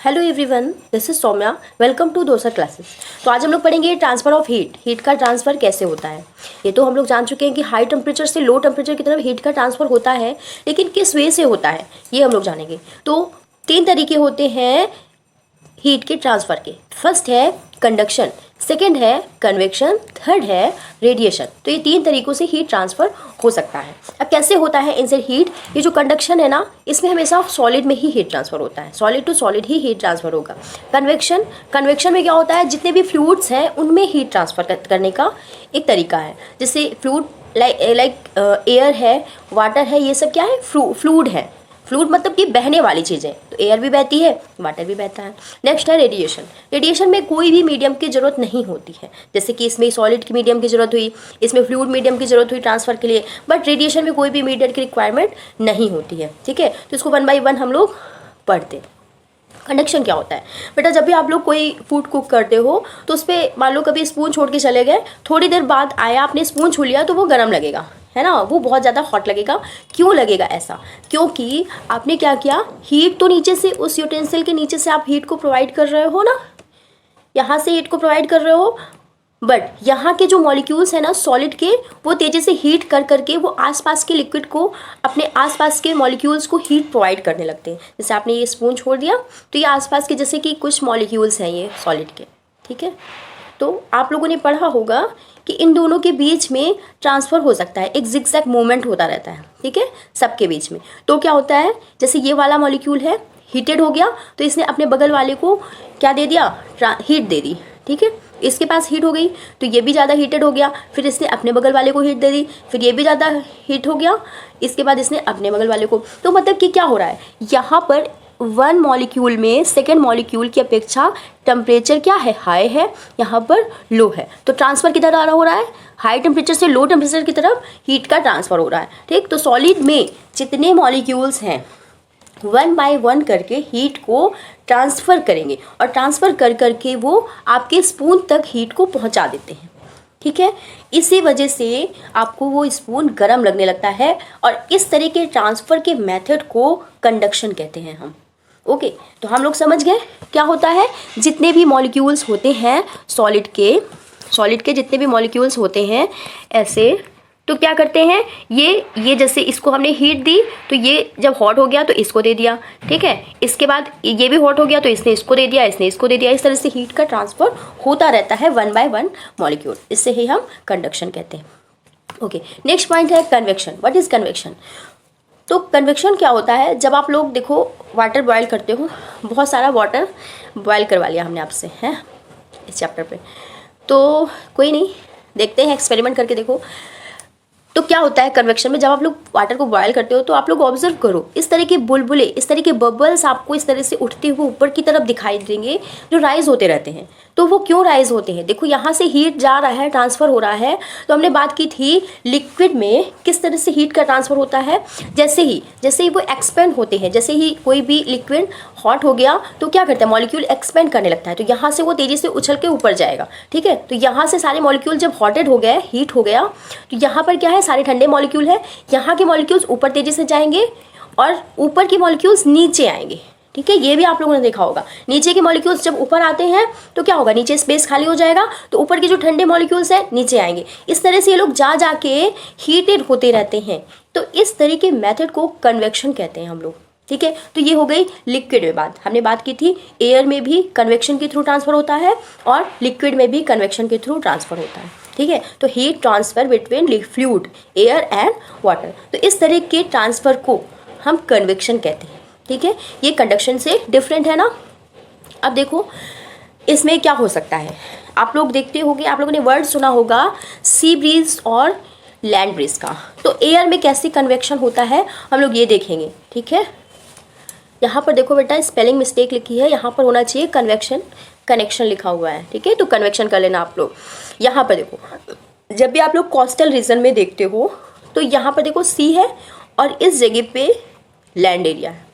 Hello everyone, this is Saumya. Welcome to dosa classes. तो आज हम लोग पढ़ेंगे ट्रांसफ़र ऑफ हीट का ट्रांसफ़र कैसे होता है। ये तो हम लोग जान चुके हैं कि हाई टेम्परेचर से लो टेम्परेचर की तरफ हीट का ट्रांसफ़र होता है, लेकिन किस वे से होता है ये हम लोग जानेंगे। तो 3 तरीके होते हैं हीट के ट्रांसफ़र के। फर्स्ट है कंडक्शन, सेकेंड है कन्वेक्शन, थर्ड है रेडिएशन। तो ये 3 तरीक़ों से हीट ट्रांसफ़र हो सकता है। अब कैसे होता है इनसे हीट? ये जो कंडक्शन है ना, इसमें हमेशा सॉलिड में ही हीट ट्रांसफ़र होता है, सॉलिड टू सॉलिड ही हीट ट्रांसफ़र होगा। कन्वेक्शन में क्या होता है, जितने भी फ्लूइड्स हैं उनमें हीट ट्रांसफ़र करने का एक तरीका है। जैसे फ्लूइड लाइक एयर है, वाटर है, ये सब क्या है, फ्लूइड है। फ्लूइड मतलब कि बहने वाली चीज़ें, तो एयर भी बहती है, वाटर भी बहता है। नेक्स्ट है रेडिएशन। रेडिएशन में कोई भी मीडियम की ज़रूरत नहीं होती है, जैसे कि इसमें सॉलिड की मीडियम की ज़रूरत हुई, इसमें फ्लूइड मीडियम की ज़रूरत हुई ट्रांसफ़र के लिए, बट रेडिएशन में कोई भी मीडियम की रिक्वायरमेंट नहीं होती है। ठीक है, तो इसको 1 बाय 1 हम लोग पढ़ते हैं। कंडक्शन क्या होता है बेटा? जब भी आप लोग कोई फूड कुक करते हो तो उस पर मान लो कभी स्पून छोड़ के चले गए, थोड़ी देर बाद आया, आपने स्पून छू लिया तो वो गर्म लगेगा, है ना, वो बहुत ज़्यादा हॉट लगेगा। क्यों लगेगा ऐसा? क्योंकि आपने क्या किया, हीट तो नीचे से, उस यूटेंसिल के नीचे से आप हीट को प्रोवाइड कर रहे हो ना, यहाँ से हीट को प्रोवाइड कर रहे हो, बट यहाँ के जो मॉलिक्यूल्स हैं ना सॉलिड के, वो तेज़ी से हीट कर करके वो आसपास के लिक्विड को, अपने आसपास के मॉलिक्यूल्स को हीट प्रोवाइड करने लगते हैं। जैसे आपने ये स्पून छोड़ दिया तो ये आसपास के जैसे कि कुछ मॉलिक्यूल्स हैं ये सॉलिड के, ठीक है। तो आप लोगों ने पढ़ा होगा कि इन दोनों के बीच में ट्रांसफ़र हो सकता है, एक जिगजैग मूवमेंट होता रहता है, ठीक है, सबके बीच में। तो क्या होता है, जैसे ये वाला मॉलिक्यूल है, हीटेड हो गया तो इसने अपने बगल वाले को क्या दे दिया, हीट दे दी, ठीक है। इसके पास हीट हो गई तो ये भी ज़्यादा हीटेड हो गया, फिर इसने अपने बगल वाले को हीट दे दी, फिर ये भी ज़्यादा हीट हो गया, इसके बाद इसने अपने बगल वाले को। तो मतलब कि क्या हो रहा है, यहाँ पर 1 मॉलिक्यूल में सेकेंड मॉलिक्यूल की अपेक्षा टेम्परेचर क्या है, हाई है, यहाँ पर लो है। तो ट्रांसफ़र किधर आ रहा हो रहा है, हाई टेम्परेचर से लो टेम्परेचर की तरफ हीट का ट्रांसफ़र हो रहा है, ठीक। तो सॉलिड में जितने मॉलिक्यूल्स हैं 1 बाय 1 करके हीट को ट्रांसफ़र करेंगे, और ट्रांसफ़र कर करके वो आपके स्पून तक हीट को पहुंचा देते हैं, ठीक है। इसी वजह से आपको वो स्पून गर्म लगने लगता है, और इस तरह के ट्रांसफ़र के मेथड को कंडक्शन कहते हैं हम। ओके, तो हम लोग समझ गए क्या होता है। जितने भी मॉलिक्यूल्स होते हैं सॉलिड के जितने भी मॉलिक्यूल्स होते हैं ऐसे, तो क्या करते हैं, ये जैसे इसको हमने हीट दी तो ये जब हॉट हो गया तो इसको दे दिया, ठीक है। इसके बाद ये भी हॉट हो गया तो इसने इसको दे दिया, इसने इसको दे दिया। इस तरह से हीट का ट्रांसफ़र होता रहता है 1 बाय 1 मॉलिक्यूल। इससे ही हम कंडक्शन कहते हैं। ओके, नेक्स्ट पॉइंट है कन्वेक्शन। What is convection? तो कन्वेक्शन क्या होता है, जब आप लोग देखो वाटर बॉयल करते हो, बहुत सारा वाटर बॉयल करवा लिया हमने आपसे, हैं, इस चैप्टर पे, तो कोई नहीं, देखते हैं, एक्सपेरिमेंट करके देखो। तो क्या होता है कन्वेक्शन में, जब आप लोग वाटर को बॉयल करते हो तो आप लोग ऑब्जर्व करो, इस तरह के बुलबुले, इस तरह के बबल्स आपको इस तरह से उठते हुए ऊपर की तरफ दिखाई देंगे, जो राइज होते रहते हैं। तो वो क्यों राइज होते हैं? देखो, यहाँ से हीट जा रहा है, ट्रांसफ़र हो रहा है। तो हमने बात की थी लिक्विड में किस तरह से हीट का ट्रांसफ़र होता है। जैसे ही वो एक्सपेंड होते हैं, जैसे ही कोई भी लिक्विड हॉट हो गया तो क्या करता है, मॉलिक्यूल एक्सपेंड करने लगता है, तो यहाँ से वो तेज़ी से उछल के ऊपर जाएगा, ठीक है। तो यहाँ से सारे मॉलिक्यूल जब हॉटेड हो गए, हीट हो गया, तो यहाँ पर क्या है, सारे ठंडे मॉलिक्यूल है, यहाँ के मॉलिक्यूल्स ऊपर तेज़ी से जाएंगे और ऊपर के मॉलिक्यूल्स नीचे आएंगे, ठीक है। ये भी आप लोगों ने देखा होगा, नीचे के मॉलिक्यूल्स जब ऊपर आते हैं तो क्या होगा, नीचे स्पेस खाली हो जाएगा, तो ऊपर के जो ठंडे मॉलिक्यूल्स हैं नीचे आएंगे। इस तरह से ये लोग जा जाके हीटेड होते रहते हैं। तो इस तरह के मेथड को कन्वेक्शन कहते हैं हम लोग, ठीक है। तो ये हो गई लिक्विड में बात। हमने बात की थी एयर में भी कन्वेक्शन के थ्रू ट्रांसफ़र होता है और लिक्विड में भी कन्वेक्शन के थ्रू ट्रांसफ़र होता है, ठीक है। तो heat transfer between fluid, air and water, तो इस तरह के ट्रांसफ़र को हम कन्वेक्शन कहते हैं, ठीक है। ये कंडक्शन से डिफरेंट है ना। अब देखो इसमें क्या हो सकता है, आप लोग देखते होंगे, आप लोगों ने वर्ड सुना होगा सी ब्रीज और लैंड ब्रीज का। तो एयर में कैसे कन्वेक्शन होता है हम लोग ये देखेंगे, ठीक है। यहाँ पर देखो बेटा, स्पेलिंग मिस्टेक लिखी है, यहाँ पर होना चाहिए कन्वेक्शन, कनेक्शन लिखा हुआ है, ठीक है। तो कन्वेक्शन कर लेना आप लोग। यहाँ पर देखो, जब भी आप लोग कोस्टल रीजन में देखते हो तो यहाँ पर देखो सी है और इस जगह पे लैंड एरिया है,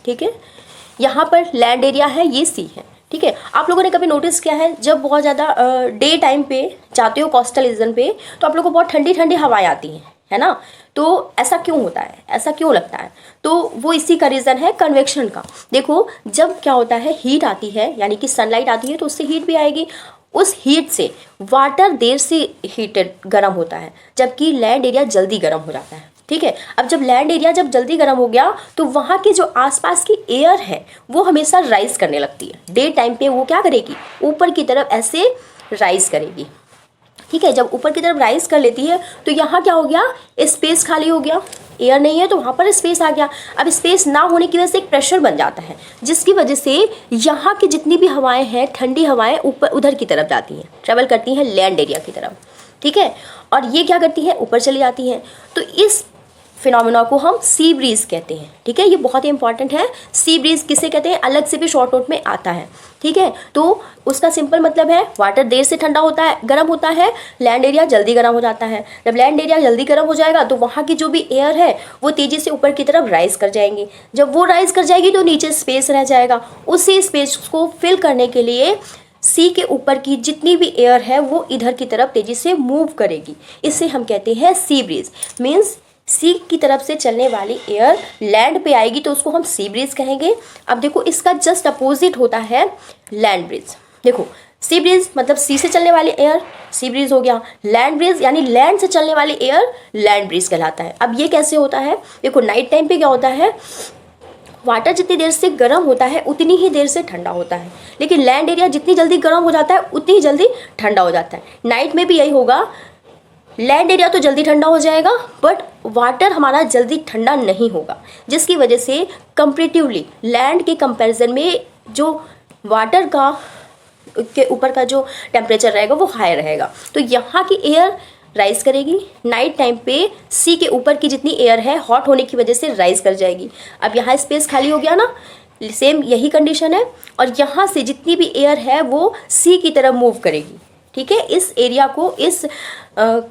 ठीक है। यहाँ पर लैंड एरिया है, ये सी है, ठीक है। आप लोगों ने कभी नोटिस किया है, जब बहुत ज़्यादा डे टाइम पे जाते हो कोस्टल रीजन पे तो आप लोगों को बहुत ठंडी ठंडी हवाएं आती हैं, है ना। तो ऐसा क्यों होता है, ऐसा क्यों लगता है, तो वो इसी का रीज़न है कन्वेक्शन का। देखो जब क्या होता है, हीट आती है यानी कि सनलाइट आती है तो उससे हीट भी आएगी, उस हीट से वाटर देर से हीटेड गर्म होता है, जबकि लैंड एरिया जल्दी गर्म हो जाता है। ठीक है, अब जब लैंड एरिया जब जल्दी गर्म हो गया तो वहाँ के जो आसपास की एयर है वो हमेशा राइज करने लगती है। डे टाइम पे वो क्या करेगी, ऊपर की तरफ ऐसे राइज करेगी। ठीक है, जब ऊपर की तरफ राइज कर लेती है तो यहाँ क्या हो गया, स्पेस खाली हो गया, एयर नहीं है तो वहाँ पर स्पेस आ गया। अब स्पेस ना होने की वजह से एक प्रेशर बन जाता है, जिसकी वजह से यहाँ की जितनी भी हवाएं हैं, ठंडी हवाएं ऊपर उधर की तरफ जाती हैं, ट्रेवल करती हैं लैंड एरिया की तरफ। ठीक है, और ये क्या करती है, ऊपर चली जाती हैं। तो इस फिनोमेना को हम सी ब्रीज कहते हैं। ठीक है, ये बहुत ही इंपॉर्टेंट है। सी ब्रीज किसे कहते हैं, अलग से भी शॉर्ट नोट में आता है। ठीक है, तो उसका सिंपल मतलब है वाटर देर से ठंडा होता है, गर्म होता है, लैंड एरिया जल्दी गर्म हो जाता है। जब लैंड एरिया जल्दी गर्म हो जाएगा तो वहाँ की जो भी एयर है वो तेज़ी से ऊपर की तरफ राइज कर जाएंगी। जब वो राइज कर जाएगी तो नीचे स्पेस रह जाएगा, उसी स्पेस को फिल करने के लिए सी के ऊपर की जितनी भी एयर है वो इधर की तरफ तेज़ी से मूव करेगी। इसे हम कहते हैं सी ब्रीज। मीन्स सी की तरफ से चलने वाली एयर लैंड पे आएगी तो उसको हम सी ब्रीज कहेंगे। अब देखो इसका जस्ट अपोजिट होता है लैंड ब्रीज। देखो सी ब्रीज मतलब सी से चलने वाली एयर सी ब्रीज हो गया, लैंड ब्रीज यानी लैंड से चलने वाली एयर लैंड ब्रीज कहलाता है। अब ये कैसे होता है, देखो नाइट टाइम पे क्या होता है, वाटर जितनी देर से गर्म होता है उतनी ही देर से ठंडा होता है, लेकिन लैंड एरिया जितनी जल्दी गर्म हो जाता है उतनी ही जल्दी ठंडा हो जाता है। नाइट में भी यही होगा, लैंड एरिया तो जल्दी ठंडा हो जाएगा बट वाटर हमारा जल्दी ठंडा नहीं होगा, जिसकी वजह से कंपैरेटिवली लैंड के कंपैरिजन में जो वाटर का के ऊपर का जो टेम्परेचर रहेगा वो हाई रहेगा। तो यहाँ की एयर राइज करेगी, नाइट टाइम पे सी के ऊपर की जितनी एयर है हॉट होने की वजह से राइज कर जाएगी। अब यहाँ स्पेस खाली हो गया ना, सेम यही कंडीशन है, और यहाँ से जितनी भी एयर है वो सी की तरफ मूव करेगी। ठीक है, इस एरिया को, इस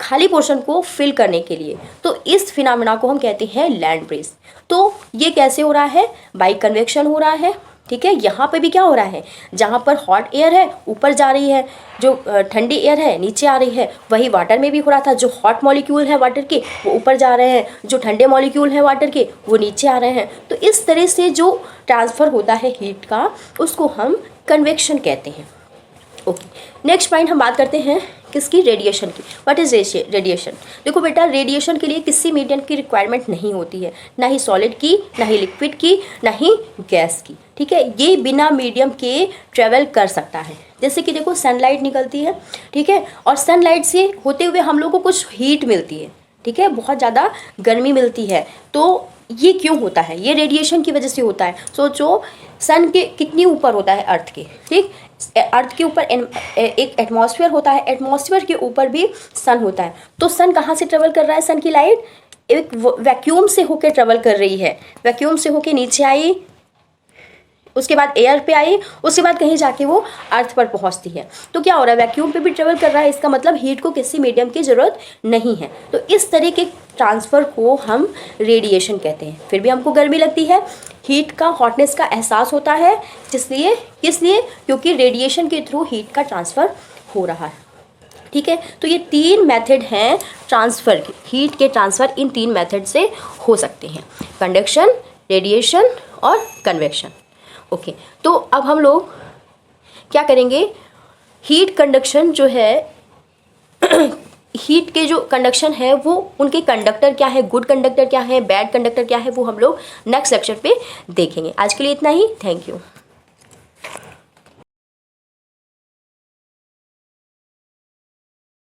खाली पोर्शन को फिल करने के लिए। तो इस फिनोमेना को हम कहते हैं लैंड ब्रीज। तो ये कैसे हो रहा है, बाय कन्वेक्शन हो रहा है। ठीक है, यहाँ पे भी क्या हो रहा है, जहाँ पर हॉट एयर है ऊपर जा रही है, जो ठंडी एयर है नीचे आ रही है, वही वाटर में भी हो रहा था। जो हॉट मॉलिक्यूल है वाटर के वो ऊपर जा रहे हैं, जो ठंडे मॉलिक्यूल है वाटर के वो नीचे आ रहे हैं। तो इस तरह से जो ट्रांसफ़र होता है हीट का उसको हम कन्वेक्शन कहते हैं। ओके, नेक्स्ट पॉइंट हम बात करते हैं किसकी, रेडिएशन की। What is radiation. देखो बेटा, रेडिएशन के लिए किसी मीडियम की रिक्वायरमेंट नहीं होती है, ना ही सॉलिड की, ना ही लिक्विड की, ना ही गैस की। ठीक है, ये बिना मीडियम के ट्रेवल कर सकता है। जैसे कि देखो सनलाइट निकलती है, ठीक है, और सनलाइट से होते हुए हम लोग को कुछ हीट मिलती है। ठीक है, बहुत ज़्यादा गर्मी मिलती है। तो ये क्यों होता है, ये रेडिएशन की वजह से होता है। सोचो सन के कितनी ऊपर होता है अर्थ के, ठीक, अर्थ के ऊपर एक एटमॉस्फेयर होता है, एटमॉस्फेयर के ऊपर भी सन होता है। तो सन कहाँ से ट्रेवल कर रहा है, सन की लाइट एक वैक्यूम से होकर ट्रेवल कर रही है, वैक्यूम से होकर नीचे आई, उसके बाद एयर पे आई, उसके बाद कहीं जाके वो अर्थ पर पहुंचती है। तो क्या हो रहा है, वैक्यूम पे भी ट्रेवल कर रहा है, इसका मतलब हीट को किसी मीडियम की ज़रूरत नहीं है। तो इस तरह के ट्रांसफ़र को हम रेडिएशन कहते हैं। फिर भी हमको गर्मी लगती है, हीट का, हॉटनेस का एहसास होता है, जिसलिए किसलिए, क्योंकि रेडिएशन के थ्रू हीट का ट्रांसफ़र हो रहा है। ठीक है, तो ये 3 मेथड हैं ट्रांसफ़र के, हीट के ट्रांसफ़र इन 3 मेथड से हो सकते हैं, कंडक्शन, रेडिएशन और कन्वेक्शन। ओके, तो अब हम लोग क्या करेंगे, हीट कंडक्शन जो है हीट के जो कंडक्शन है वो उनके कंडक्टर क्या है, गुड कंडक्टर क्या है, बैड कंडक्टर क्या है, वो हम लोग नेक्स्ट लेक्चर पे देखेंगे। आज के लिए इतना ही, थैंक यू।